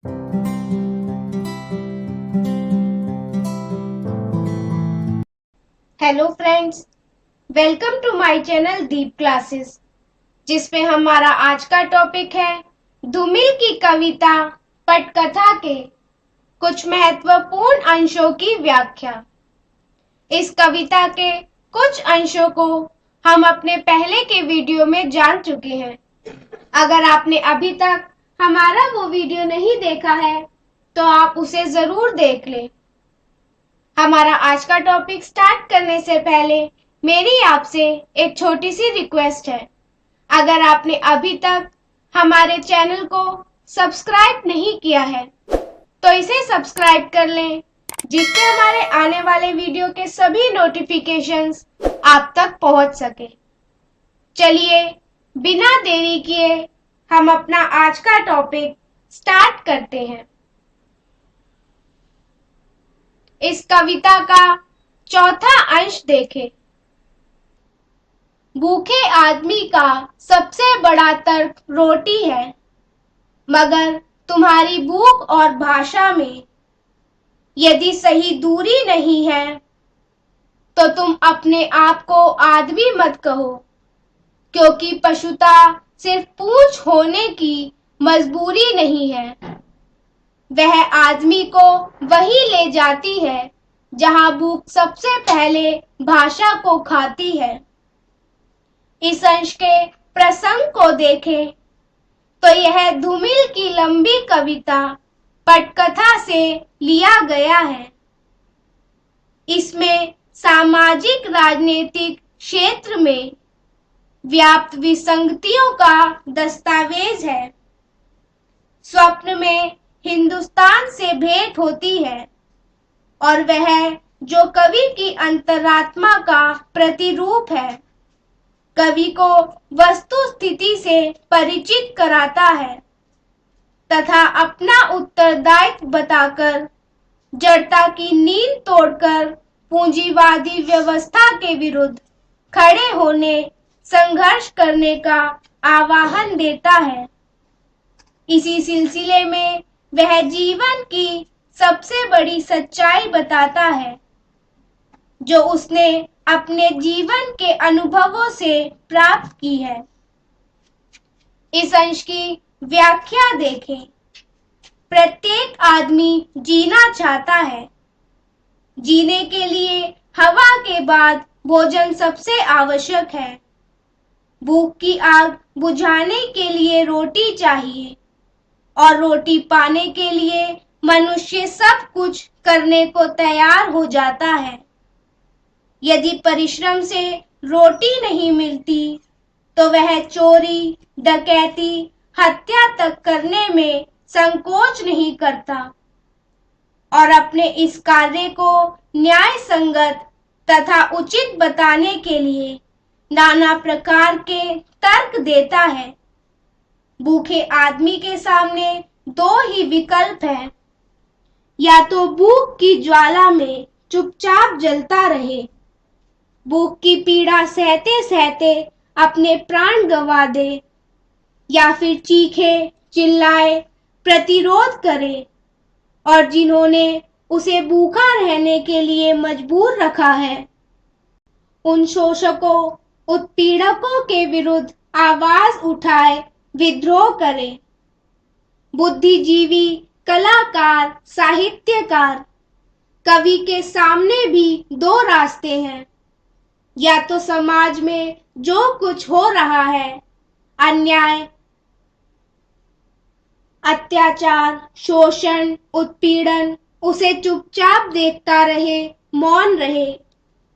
Hello friends, welcome to my channel Deep classes, जिसमें हमारा आज का टॉपिक है धूमिल की कविता पटकथा के कुछ महत्वपूर्ण अंशों की व्याख्या। इस कविता के कुछ अंशों को हम अपने पहले के वीडियो में जान चुके हैं। अगर आपने अभी तक हमारा वो वीडियो नहीं देखा है तो आप उसे जरूर देख लें। हमारा आज का टॉपिक स्टार्ट करने से पहले मेरी आपसे एक छोटी सी रिक्वेस्ट है। अगर आपने अभी तक हमारे चैनल को सब्सक्राइब नहीं किया है तो इसे सब्सक्राइब कर लें, जिससे हमारे आने वाले वीडियो के सभी नोटिफिकेशंस आप तक पहुंच सके। चलिए बिना देरी किए हम अपना आज का टॉपिक स्टार्ट करते हैं। इस कविता का चौथा अंश देखें। भूखे आदमी का सबसे बड़ा तर्क रोटी है, मगर तुम्हारी भूख और भाषा में यदि सही दूरी नहीं है तो तुम अपने आप को आदमी मत कहो, क्योंकि पशुता सिर्फ पूंछ होने की मजबूरी नहीं है। वह आदमी को वही ले जाती है जहां भूख सबसे पहले भाषा को खाती है। इस अंश के प्रसंग को देखें तो यह धूमिल की लंबी कविता पटकथा से लिया गया है। इसमें सामाजिक राजनीतिक क्षेत्र में व्याप्त विसंगतियों का दस्तावेज है। स्वप्न में हिंदुस्तान से भेंट होती है और वह जो कवि की अंतरात्मा का प्रतिरूप है, कवि को वस्तु स्थिति से परिचित कराता है तथा अपना उत्तरदायित्व बताकर जड़ता की नींद तोड़कर पूंजीवादी व्यवस्था के विरुद्ध खड़े होने, संघर्ष करने का आह्वान देता है। इसी सिलसिले में वह जीवन की सबसे बड़ी सच्चाई बताता है, जो उसने अपने जीवन के अनुभवों से प्राप्त की है। इस अंश की व्याख्या देखें। प्रत्येक आदमी जीना चाहता है। जीने के लिए हवा के बाद भोजन सबसे आवश्यक है। भूख की आग बुझाने के लिए रोटी चाहिए और रोटी पाने के लिए मनुष्य सब कुछ करने को तैयार हो जाता है। यदि परिश्रम से रोटी नहीं मिलती तो वह चोरी, डकैती, हत्या तक करने में संकोच नहीं करता और अपने इस कार्य को न्याय संगत तथा उचित बताने के लिए नाना प्रकार के तर्क देता है। भूखे आदमी के सामने दो ही विकल्प हैं, या तो भूख की ज्वाला में चुपचाप जलता रहे, भूख की पीड़ा सहते सहते अपने प्राण गंवा दे, या फिर चीखे, चिल्लाए, प्रतिरोध करे और जिन्होंने उसे भूखा रहने के लिए मजबूर रखा है, उन शोषकों, उत्पीड़कों के विरुद्ध आवाज उठाए, विद्रोह करे। बुद्धिजीवी, कलाकार, साहित्यकार, कवि के सामने भी दो रास्ते हैं। या तो समाज में जो कुछ हो रहा है, अन्याय, अत्याचार, शोषण, उत्पीड़न, उसे चुपचाप देखता रहे, मौन रहे,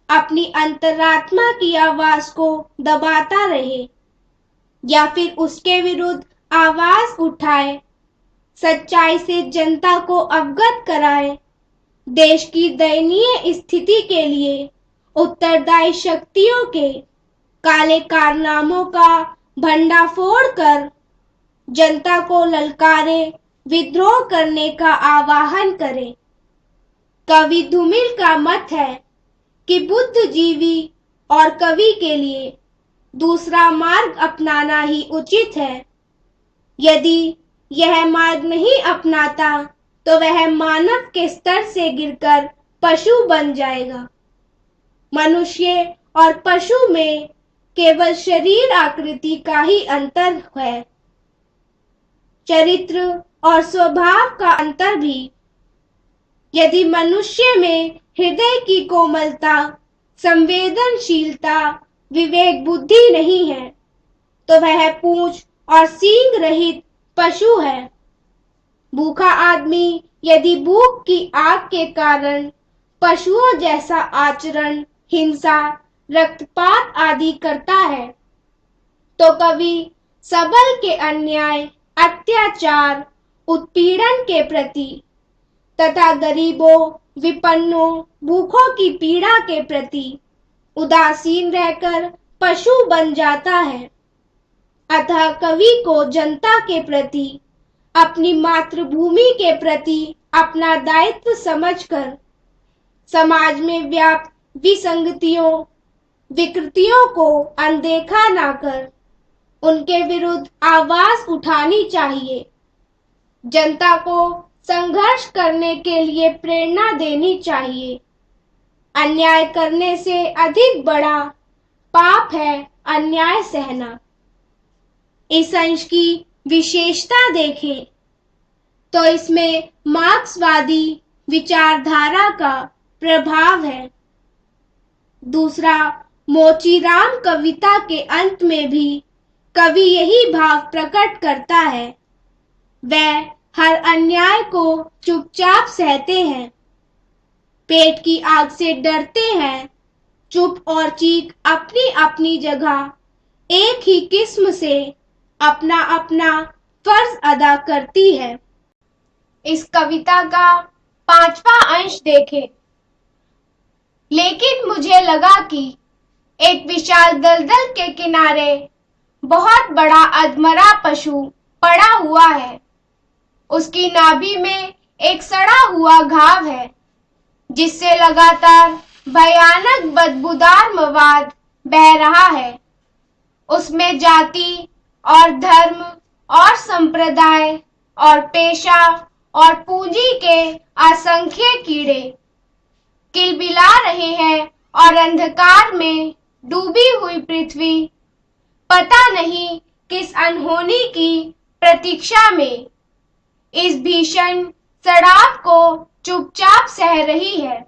अपनी अंतरात्मा की आवाज को दबाता रहे, या फिर उसके विरुद्ध आवाज उठाए, सच्चाई से जनता को अवगत कराए, देश की दयनीय स्थिति के लिए उत्तरदायी शक्तियों के काले कारनामों का भंडाफोड़ कर जनता को ललकारे, विद्रोह करने का आह्वान करे। कवि धूमिल का मत है कि बुद्धिजीवी और कवि के लिए दूसरा मार्ग अपनाना ही उचित है। यदि यह मार्ग नहीं अपनाता तो वह मानव के स्तर से गिरकर पशु बन जाएगा। मनुष्य और पशु में केवल शरीर आकृति का ही अंतर है, चरित्र और स्वभाव का अंतर भी। यदि मनुष्य में हृदय की कोमलता, संवेदनशीलता, विवेक बुद्धि नहीं है तो वह पूंछ और सींग रहित पशु है। भूखा आदमी यदि भूख की आग के कारण पशुओं जैसा आचरण, हिंसा, रक्तपात आदि करता है तो कभी सबल के अन्याय, अत्याचार, उत्पीड़न के प्रति तथा गरीबों, विपन्नों, भूखों की पीड़ा के प्रति उदासीन रहकर पशु बन जाता है। अतः कवि को जनता के प्रति, अपनी मातृभूमि के प्रति अपना दायित्व समझकर समाज में व्याप्त विसंगतियों, विकृतियों को अनदेखा न कर उनके विरुद्ध आवाज उठानी चाहिए। जनता को संघर्ष करने के लिए प्रेरणा देनी चाहिए। अन्याय करने से अधिक बड़ा पाप है अन्याय सहना। इस अंश की विशेषता देखें तो इसमें मार्क्सवादी विचारधारा का प्रभाव है। दूसरा, मोचीराम कविता के अंत में भी कवि यही भाव प्रकट करता है। वह हर अन्याय को चुपचाप सहते हैं, पेट की आग से डरते हैं। चुप और चीख अपनी अपनी जगह एक ही किस्म से अपना अपना फर्ज अदा करती है। इस कविता का 5वां अंश देखें। लेकिन मुझे लगा कि एक विशाल दलदल के किनारे बहुत बड़ा अधमरा पशु पड़ा हुआ है। उसकी नाभि में एक सड़ा हुआ घाव है जिससे लगातार भयानक बदबूदार मवाद बह रहा है। उसमें जाति और धर्म और संप्रदाय और पेशा और पूंजी के असंख्य कीड़े किलबिला रहे हैं और अंधकार में डूबी हुई पृथ्वी पता नहीं किस अनहोनी की प्रतीक्षा में इस भीषण सड़ाव को चुपचाप सह रही है।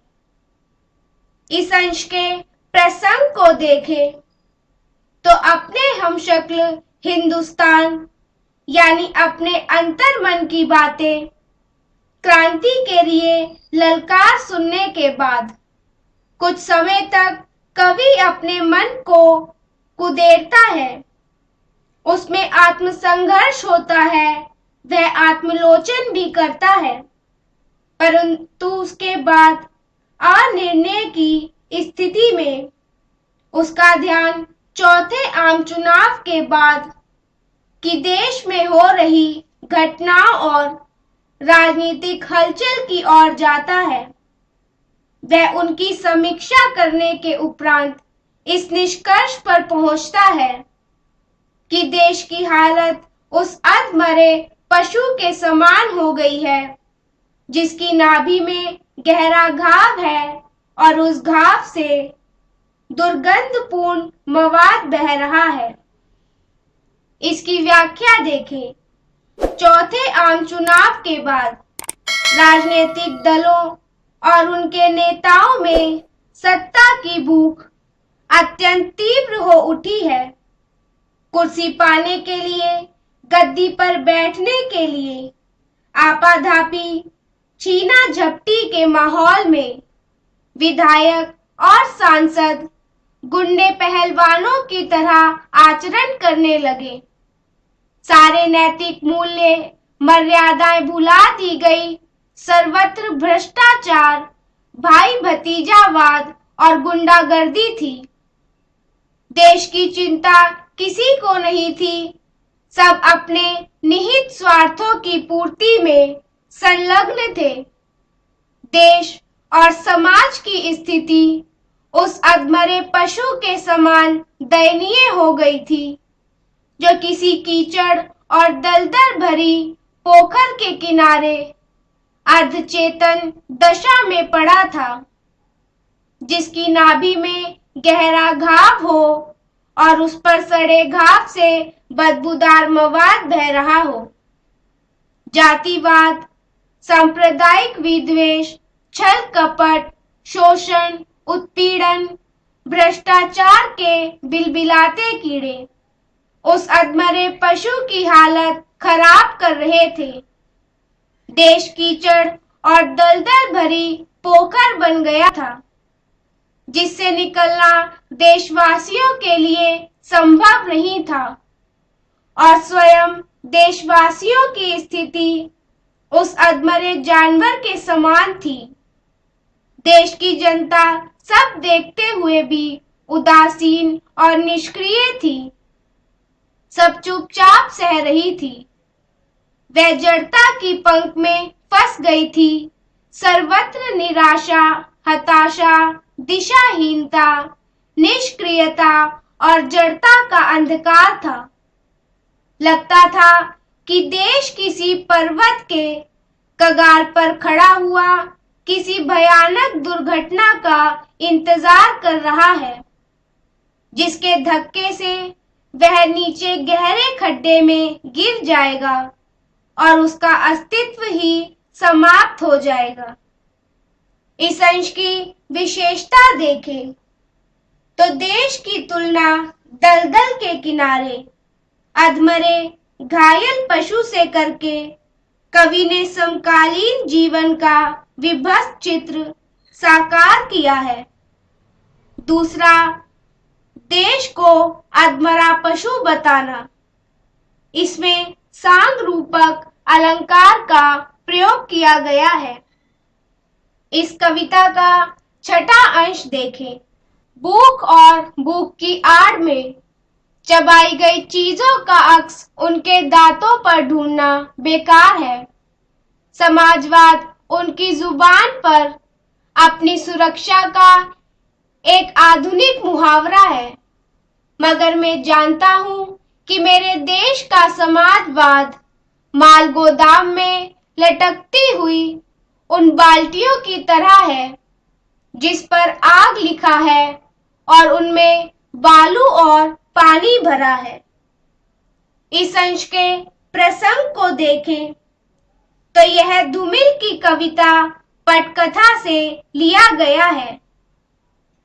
इस अंश के प्रसंग को देखें तो अपने हमशक्ल हिंदुस्तान यानी अपने अंतर्मन की बातें क्रांति के लिए ललकार सुनने के बाद कुछ समय तक कवि अपने मन को कुदेरता है। उसमें आत्मसंघर्ष होता है, वह आत्मलोचन भी करता है, परंतु उसके बाद अनिर्णय की स्थिति में उसका ध्यान चौथे आम चुनाव के बाद की देश में हो रही घटनाओं और राजनीतिक हलचल की ओर जाता है। वह उनकी समीक्षा करने के उपरांत इस निष्कर्ष पर पहुंचता है कि देश की हालत उस अधमरे पशु के समान हो गई है जिसकी नाभि में गहरा घाव है और उस घाव से दुर्गंधपूर्ण मवाद बह रहा है। इसकी व्याख्या देखें। चौथे आम चुनाव के बाद राजनीतिक दलों और उनके नेताओं में सत्ता की भूख अत्यंत तीव्र हो उठी है। कुर्सी पाने के लिए, गद्दी पर बैठने के लिए आपाधापी, छीना झपटी के माहौल में विधायक और सांसद गुंडे पहलवानों की तरह आचरण करने लगे। सारे नैतिक मूल्य, मर्यादाएं भुला दी गई। सर्वत्र भ्रष्टाचार, भाई भतीजावाद और गुंडागर्दी थी। देश की चिंता किसी को नहीं थी। सब अपने निहित स्वार्थों की पूर्ति में संलग्न थे। देश और समाज की स्थिति उस अधमरे पशु के समान दयनीय हो गई थी जो किसी कीचड़ और दलदल भरी पोखर के किनारे अर्धचेतन दशा में पड़ा था, जिसकी नाभि में गहरा घाव हो और उस पर सड़े घाव से बदबूदार मवाद बह रहा हो। जातिवाद, सांप्रदायिक विद्वेष, छल कपट, शोषण, उत्पीड़न, भ्रष्टाचार के बिलबिलाते कीड़े उस अधमरे पशु की हालत खराब कर रहे थे। देश कीचड़ और दलदल भरी पोखर बन गया था, जिससे निकलना देशवासियों के लिए संभव नहीं था और स्वयं देशवासियों की स्थिति उस अधमरे जानवर के समान थी। देश की जनता सब देखते हुए भी उदासीन और निष्क्रिय थी, सब चुपचाप सह रही थी। वह जड़ता की पंख में फंस गई थी। सर्वत्र निराशा, हताशा, दिशाहीनता, निष्क्रियता और जड़ता का अंधकार था। लगता था कि देश किसी पर्वत के कगार पर खड़ा हुआ किसी भयानक दुर्घटना का इंतजार कर रहा है, जिसके धक्के से वह नीचे गहरे खड्डे में गिर जाएगा और उसका अस्तित्व ही समाप्त हो जाएगा। इस अंश की विशेषता देखें तो देश की तुलना दलदल के किनारे अधमरे घायल पशु से करके कवि ने समकालीन जीवन का विभत्स चित्र साकार किया है। दूसरा, देश को अधमरा पशु बताना। इसमें सांग रूपक अलंकार का प्रयोग किया गया है। इस कविता का छठा अंश देखें। भूख और भूख की आड़ में चबाई गई चीजों का अक्स उनके दांतों पर ढूंढना बेकार है। समाजवाद उनकी जुबान पर अपनी सुरक्षा का एक आधुनिक मुहावरा है, मगर मैं जानता हूं कि मेरे देश का समाजवाद माल गोदाम में लटकती हुई उन बाल्टियों की तरह है जिस पर आग लिखा है और उनमें बालू और पानी भरा है। इस अंश के प्रसंग को देखें तो यह धूमिल की कविता पटकथा से लिया गया है।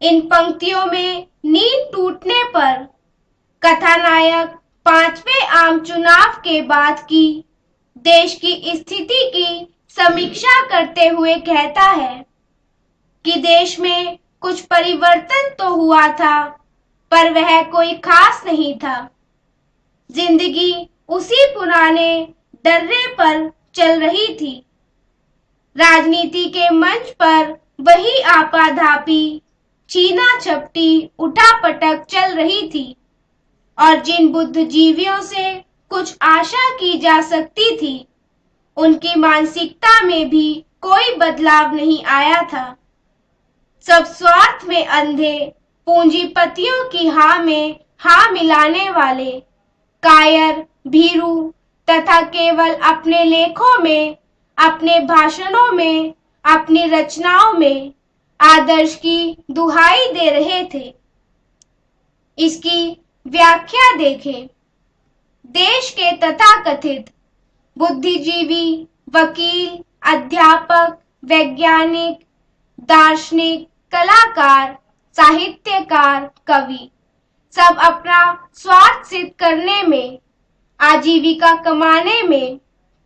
इन पंक्तियों में नींद टूटने पर कथानायक 5वें आम चुनाव के बाद की देश की स्थिति की समीक्षा करते हुए कहता है कि देश में कुछ परिवर्तन तो हुआ था, पर वह कोई खास नहीं था। जिंदगी उसी पुराने डर्रे पर चल रही थी। राजनीति के मंच पर वही आपाधापी, छीना झपटी, उठापटक चल रही थी और जिन बुद्धिजीवियों से कुछ आशा की जा सकती थी, उनकी मानसिकता में भी कोई बदलाव नहीं आया था। सब स्वार्थ में अंधे, पूंजीपतियों की हाँ में हाँ मिलाने वाले, कायर, भीरू तथा केवल अपने लेखों में, अपने भाषणों में, अपनी रचनाओं में आदर्श की दुहाई दे रहे थे। इसकी व्याख्या देखें। देश के तथाकथित बुद्धिजीवी, वकील, अध्यापक, वैज्ञानिक, दार्शनिक, कलाकार, साहित्यकार, कवि सब अपना स्वार्थ सिद्ध करने में, आजीविका कमाने में,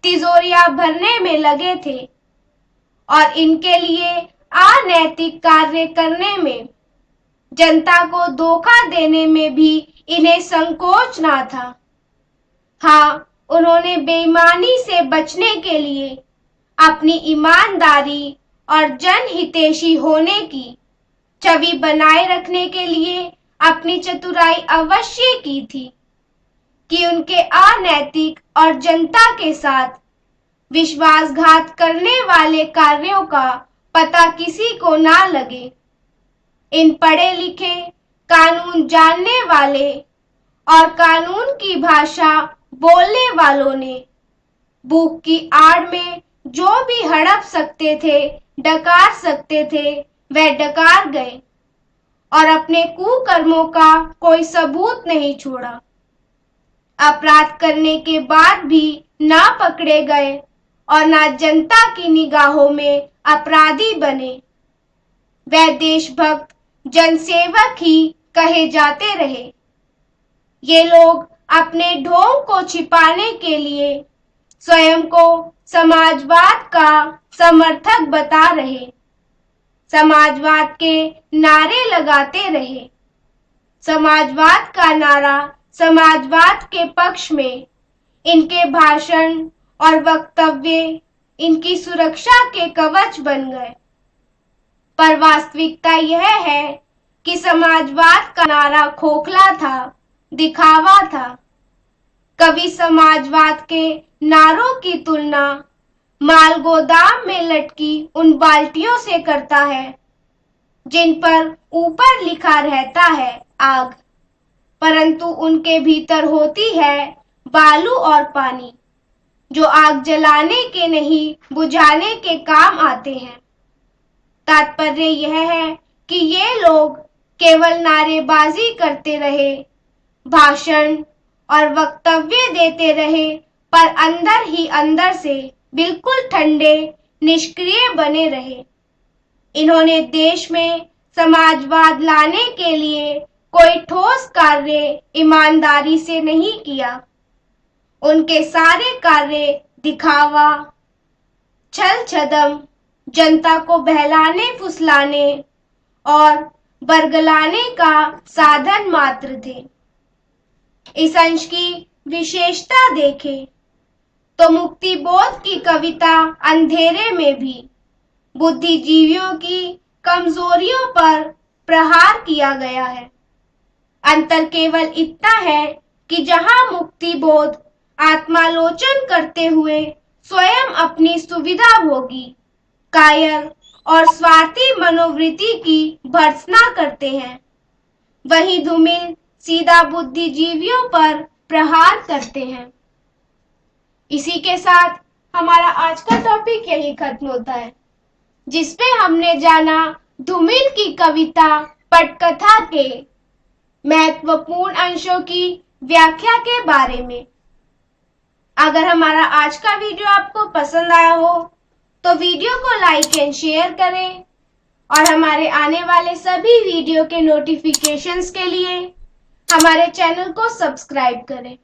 तिजोरियां भरने में लगे थे और इनके लिए अनैतिक कार्य करने में, जनता को धोखा देने में भी इन्हें संकोच ना था। हाँ, उन्होंने बेईमानी से बचने के लिए अपनी ईमानदारी और जनहितैषी होने की छवि बनाए रखने के लिए अपनी चतुराई अवश्य की थी कि उनके अनैतिक और जनता के साथ विश्वासघात करने वाले कार्यों का पता किसी को ना लगे। इन पढ़े लिखे, कानून जानने वाले और कानून की भाषा बोलने वालों ने भूख की आड़ में जो भी हड़प सकते थे, डकार सकते थे, वह डकार गए और अपने कुकर्मों का कोई सबूत नहीं छोड़ा। अपराध करने के बाद भी ना पकड़े गए और ना जनता की निगाहों में अपराधी बने। वह देशभक्त जनसेवक ही कहे जाते रहे। ये लोग अपने ढोंग को छिपाने के लिए स्वयं को समाजवाद का समर्थक बता रहे, समाजवाद के नारे लगाते रहे। समाजवाद का नारा समाजवाद के पक्ष में इनके भाषण और वक्तव्य इनकी सुरक्षा के कवच बन गए। पर वास्तविकता यह है कि समाजवाद का नारा खोखला था, दिखावा था। कवि समाजवाद के नारों की तुलना माल गोदाम में लटकी उन बाल्टियों से करता है जिन पर ऊपर लिखा रहता है आग, परंतु उनके भीतर होती है बालू और पानी, जो आग जलाने के नहीं बुझाने के काम आते हैं। तात्पर्य यह है कि ये लोग केवल नारेबाजी करते रहे, भाषण और वक्तव्य देते रहे, पर अंदर ही अंदर से बिल्कुल ठंडे, निष्क्रिय बने रहे। इन्होंने देश में समाजवाद लाने के लिए कोई ठोस कार्य ईमानदारी से नहीं किया। उनके सारे कार्य दिखावा, छल छदम, जनता को बहलाने फुसलाने और बरगलाने का साधन मात्र थे। इस अंश की विशेषता देखें तो मुक्तिबोध की कविता अंधेरे में भी बुद्धिजीवियों की कमजोरियों पर प्रहार किया गया है। अंतर केवल इतना है कि जहां मुक्तिबोध आत्मालोचन करते हुए स्वयं अपनी सुविधा भोगी, कायर और स्वार्थी मनोवृत्ति की भर्त्सना करते हैं, वहीं धूमिल सीधा बुद्धिजीवियों पर प्रहार करते हैं। इसी के साथ हमारा आज का टॉपिक यही खत्म होता है, जिसपे हमने जाना धूमिल की कविता पटकथा के महत्वपूर्ण अंशों की व्याख्या के बारे में। अगर हमारा आज का वीडियो आपको पसंद आया हो तो वीडियो को लाइक एंड शेयर करें और हमारे आने वाले सभी वीडियो के नोटिफिकेशंस के लिए हमारे चैनल को सब्सक्राइब करें।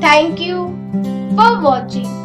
Thank you for watching.